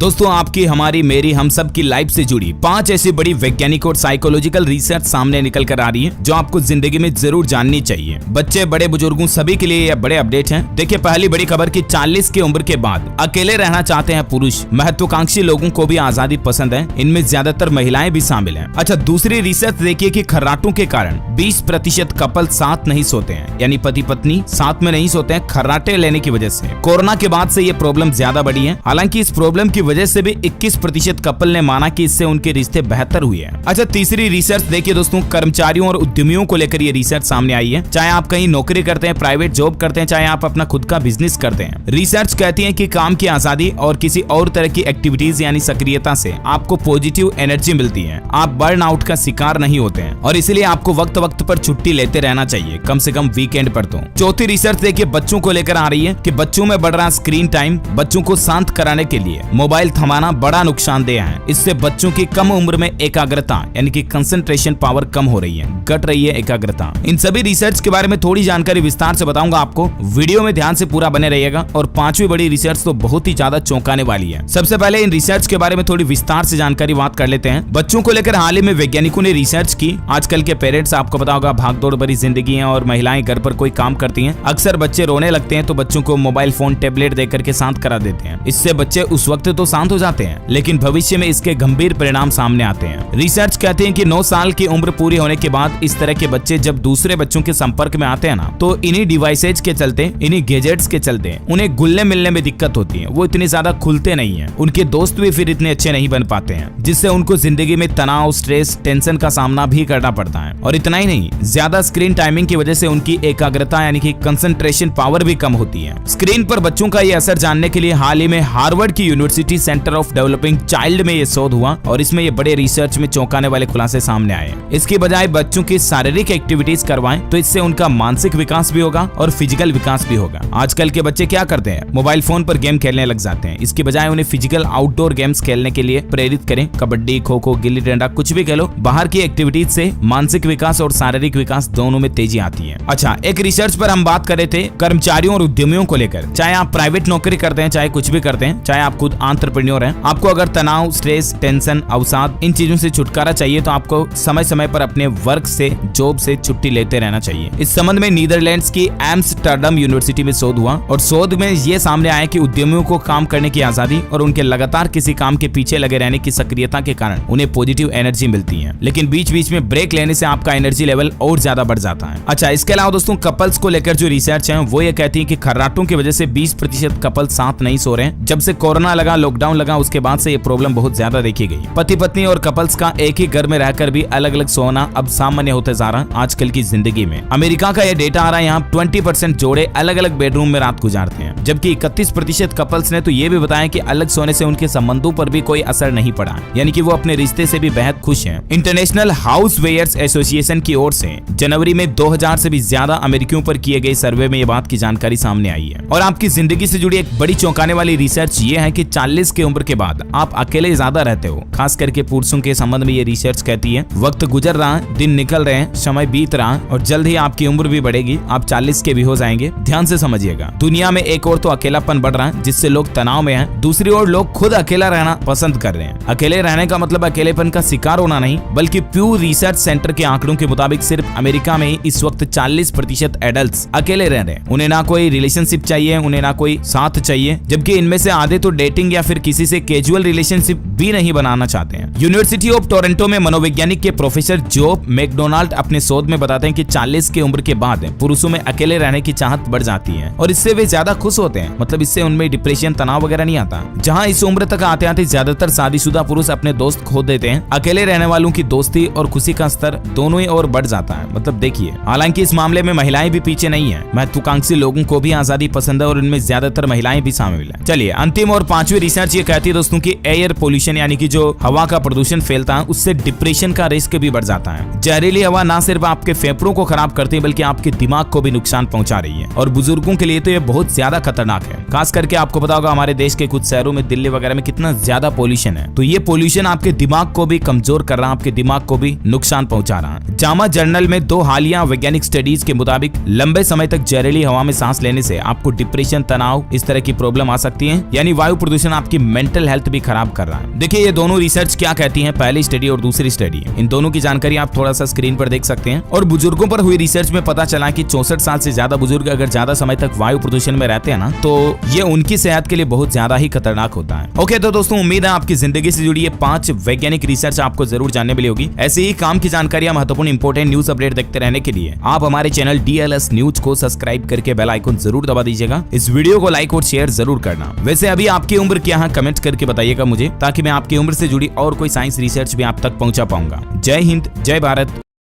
दोस्तों आपकी, हमारी, मेरी, हम सब की लाइफ से जुड़ी 5 ऐसी बड़ी वैज्ञानिक और साइकोलॉजिकल रिसर्च सामने निकल कर आ रही है जो आपको जिंदगी में जरूर जाननी चाहिए। बच्चे, बड़े बुजुर्गों सभी के लिए यह बड़े अपडेट हैं। देखिए पहली बड़ी खबर कि 40 की उम्र के बाद अकेले रहना चाहते हैं पुरुष। महत्वाकांक्षी लोगों को भी आजादी पसंद है, इनमें ज्यादातर महिलाएं भी शामिल हैं। अच्छा, दूसरी रिसर्च देखिए कि खर्राटों के कारण 20% कपल साथ नहीं सोते हैं, यानी पति पत्नी साथ में नहीं सोते हैं खर्राटे लेने की वजह से। कोरोना के बाद से ये प्रॉब्लम ज्यादा बढ़ी है। हालांकि इस प्रॉब्लम की वजह से भी 21% कपल ने माना कि इससे उनके रिश्ते बेहतर हुए हैं। अच्छा, तीसरी रिसर्च देखिए दोस्तों, कर्मचारियों और उद्यमियों को लेकर ये रिसर्च सामने आई है। चाहे आप कहीं नौकरी करते हैं, प्राइवेट जॉब करते हैं, चाहे आप अपना खुद का बिजनेस करते हैं, रिसर्च कहती है कि काम की आजादी और किसी और तरह की एक्टिविटीज यानी सक्रियता से आपको पॉजिटिव एनर्जी मिलती है। आप बर्न आउट का शिकार नहीं होते हैं और इसलिए आपको वक्त वक्त पर छुट्टी लेते रहना चाहिए, कम से कम वीकेंड पर तो। चौथी रिसर्च देखिए बच्चों को लेकर आ रही है कि बच्चों में बढ़ रहा स्क्रीन टाइम बच्चों को शांत कराने के लिए मोबाइल थमाना बड़ा नुकसानदेह है। इससे बच्चों की कम उम्र में एकाग्रता यानी कि कंसंट्रेशन पावर कम हो रही है, घट रही है एकाग्रता। इन सभी रिसर्च के बारे में थोड़ी जानकारी विस्तार से बताऊंगा आपको, वीडियो में ध्यान से पूरा बने रहिएगा। और पांचवी बड़ी रिसर्च तो बहुत ही ज्यादा चौंकाने वाली है। सबसे पहले इन रिसर्च के बारे में थोड़ी विस्तार से जानकारी बात कर लेते हैं। बच्चों को लेकर हाल ही में वैज्ञानिकों ने रिसर्च की। आजकल के पेरेंट्स, आपको पता होगा, भागदौड़ भरी जिंदगी है और महिलाएं घर पर कोई काम करती हैं। अक्सर बच्चे रोने लगते हैं तो बच्चों को मोबाइल फोन, टैबलेट देकर के शांत करा देते हैं। इससे बच्चे उस वक्त तो शांत हो जाते हैं, लेकिन भविष्य में इसके गंभीर परिणाम सामने आते हैं। रिसर्च कहते हैं कि 9 साल की उम्र पूरी होने के बाद इस तरह के बच्चे जब दूसरे बच्चों के संपर्क में आते हैं ना, तो इन्हीं डिवाइसेज के चलते, इन्हीं गैजेट्स के चलते उन्हें घुलने मिलने में दिक्कत होती है। वो इतनी ज्यादा खुलते नहीं है, उनके दोस्त भी फिर इतने अच्छे नहीं बन पाते हैं, जिससे उनको जिंदगी में तनाव, स्ट्रेस, टेंशन का सामना भी करना पड़ता है। और इतना ही नहीं, ज्यादा स्क्रीन टाइमिंग की वजह से उनकी एकाग्रता यानी कि कंसंट्रेशन पावर भी कम होती है। स्क्रीन पर बच्चों का ये असर जानने के लिए हाल ही में हार्वर्ड की university centre of developing child में ये शोध हुआ और इसमें ये बड़े रिसर्च में चौंकाने वाले खुलासे सामने आए। इसकी बजाय बच्चों की शारीरिक एक्टिविटीज करवाएं तो इससे उनका मानसिक विकास भी होगा और फिजिकल विकास भी होगा। आजकल के बच्चे क्या करते हैं, मोबाइल फोन पर गेम खेलने लग जाते हैं। इसकी बजाय उन्हें फिजिकल आउटडोर गेम्स खेलने के लिए प्रेरित करें। कबड्डी, खो खो, गिल्ली डंडा, कुछ भी खेलो। बाहर की एक्टिविटीज से मानसिक विकास और शारीरिक विकास दोनों में तेजी आती है। अच्छा, एक रिसर्च पर हम बात कर रहे थे कर्मचारियों और उद्यमियों को लेकर। चाहे आप प्राइवेट नौकरी करते हैं, चाहे कुछ भी करते हैं, चाहे आप खुद एंटरप्रेन्योर हैं, आपको अगर तनाव, स्ट्रेस, टेंशन, अवसाद, इन चीजों से छुटकारा चाहिए तो आपको समय समय पर अपने वर्क से, जॉब से छुट्टी लेते रहना चाहिए। इस संबंध में नीदरलैंड्स की एम्स्टर्डम यूनिवर्सिटी में शोध हुआ और शोध में ये सामने आया कि उद्यमियों को काम करने की आजादी और उनके लगातार किसी काम के पीछे लगे रहने की सक्रियता के कारण उन्हें पॉजिटिव एनर्जी मिलती है, लेकिन बीच बीच में ब्रेक लेने से आपका एनर्जी लेवल और ज्यादा बढ़ जाता है। अच्छा, इसके अलावा दोस्तों कपल्स को लेकर जो रिसर्च है वो ये कहती है कि खर्राटों की वजह से 20% कपल साथ नहीं सो रहे हैं। जब से कोरोना लगा, लॉकडाउन लगा, उसके बाद से ये प्रॉब्लम बहुत ज्यादा देखी गई। पति पत्नी और कपल्स का एक ही घर में रहकर भी अलग अलग सोना अब सामान्य होते जा रहा है आजकल की जिंदगी में। अमेरिका का ये डेटा आ रहा है, यहाँ 20% जोड़े अलग अलग बेडरूम में रात गुजारते हैं, जबकि 31% कपल्स ने तो ये भी बताया कि अलग सोने से उनके संबंधों पर भी कोई असर नहीं पड़ा, यानी कि वो अपने रिश्ते से भी बेहद खुश हैं। इंटरनेशनल हाउस वेयर्स एसोसिएशन की ओर से जनवरी में 2000 से भी ज्यादा अमेरिकियों पर किए गए सर्वे में ये बात की जानकारी सामने आई है। और आपकी जिंदगी से जुड़ी एक बड़ी चौंकाने वाली रिसर्च ये है कि 40 की उम्र के बाद आप अकेले ज्यादा रहते हो। खास करके पुरुषों के संबंध में ये रिसर्च कहती है वक्त गुजर रहा है, दिन निकल रहे हैं, समय बीत रहा है और जल्द ही आपकी उम्र भी बढ़ेगी। आप 40 के भी हो जाएंगे। ध्यान से समझिएगा, दुनिया में एक और तो अकेलापन बढ़ रहा है जिससे लोग तनाव में हैं, दूसरी ओर लोग खुद अकेला रहना पसंद कर रहे हैं। अकेले रहने का मतलब अकेलेपन का शिकार होना नहीं, बल्कि प्यू रिसर्च सेंटर के आंकड़ों के मुताबिक सिर्फ अमेरिका में ही इस वक्त 40% एडल्ट्स अकेले रह रहे हैं। उन्हें ना कोई रिलेशनशिप चाहिए, उन्हें ना कोई साथ चाहिए, जबकि इनमें से आधे तो डेटिंग या फिर किसी से कैजुअल रिलेशनशिप भी नहीं बनाना चाहते हैं। यूनिवर्सिटी ऑफ टोरंटो में मनोवैज्ञानिक के प्रोफेसर जो मैकडोनाल्ड अपने शोध में बताते हैं कि 40 की उम्र के बाद पुरुषों में अकेले रहने की चाहत बढ़ जाती है और इससे वे ज्यादा खुश होते हैं। मतलब इससे उनमें डिप्रेशन, तनाव वगैरह नहीं आता। जहां इस उम्र तक आते आते ज्यादातर शादीशुदा पुरुष अपने दोस्त खो देते हैं, अकेले रहने वालों की दोस्ती और खुशी का स्तर दोनों ही और बढ़ जाता है। मतलब देखिए, हालांकि इस मामले में महिलाएं भी पीछे नहीं है। महत्वाकांक्षी लोगों को भी आजादी पसंद है और इनमें ज्यादातर महिलाएं भी शामिल है। चलिए, अंतिम और 5वीं रिसर्च ये कहती है दोस्तों की एयर पोल्यूशन यानी कि जो हवा का प्रदूषण फैलता है उससे डिप्रेशन का रिस्क भी बढ़ जाता है। जहरीली हवा न सिर्फ आपके फेफड़ों को खराब करती है बल्कि आपके दिमाग को भी नुकसान पहुंचा रही है और बुजुर्गों के लिए तो ये बहुत ज्यादा खतरनाक है। खास करके आपको पता होगा हमारे देश के कुछ शहरों में, दिल्ली वगैरह में कितना ज्यादा पोल्यूशन है। तो ये पोल्यूशन आपके दिमाग को भी कमजोर कर रहा है, आपके दिमाग को भी नुकसान पहुंचा रहा है। जामा जर्नल में 2 हालिया वैज्ञानिक स्टडीज के मुताबिक लंबे समय तक जहरीली हवा में सांस लेने से आपको डिप्रेशन, तनाव, इस तरह की प्रॉब्लम आ सकती है। यानी वायु प्रदूषण आपकी मेंटल हेल्थ भी खराब कर रहा है। देखिए ये दोनों रिसर्च क्या कहती है, पहली स्टडी और दूसरी स्टडी, इन दोनों की जानकारी आप थोड़ा सा स्क्रीन पर देख सकते हैं। और बुजुर्गों पर हुई रिसर्च में पता चला कि 64 साल से ज्यादा बुजुर्ग अगर ज्यादा समय तक वायु प्रदूषण में रहते हैं ना, तो ये उनकी सेहत के लिए बहुत ज्यादा ही खतरनाक होता है। ओके तो दोस्तों, उम्मीद है आपकी जिंदगी से जुड़ी ये 5 वैज्ञानिक रिसर्च आपको जरूर जानने मिली होगी। ऐसे ही काम की जानकारियां, महत्वपूर्ण इंपोर्टेंट न्यूज अपडेट देखते रहने के लिए आप हमारे चैनल DLS न्यूज को सब्सक्राइब करके बेल आइकन जरूर दबा दीजिएगा। इस वीडियो को लाइक और शेयर जरूर करना। वैसे अभी आपकी उम्र क्या है कमेंट करके बताइएगा मुझे, ताकि मैं आपकी उम्र से जुड़ी और कोई साइंस रिसर्च भी आप तक पहुंचा पाऊंगा। जय हिंद, जय भारत।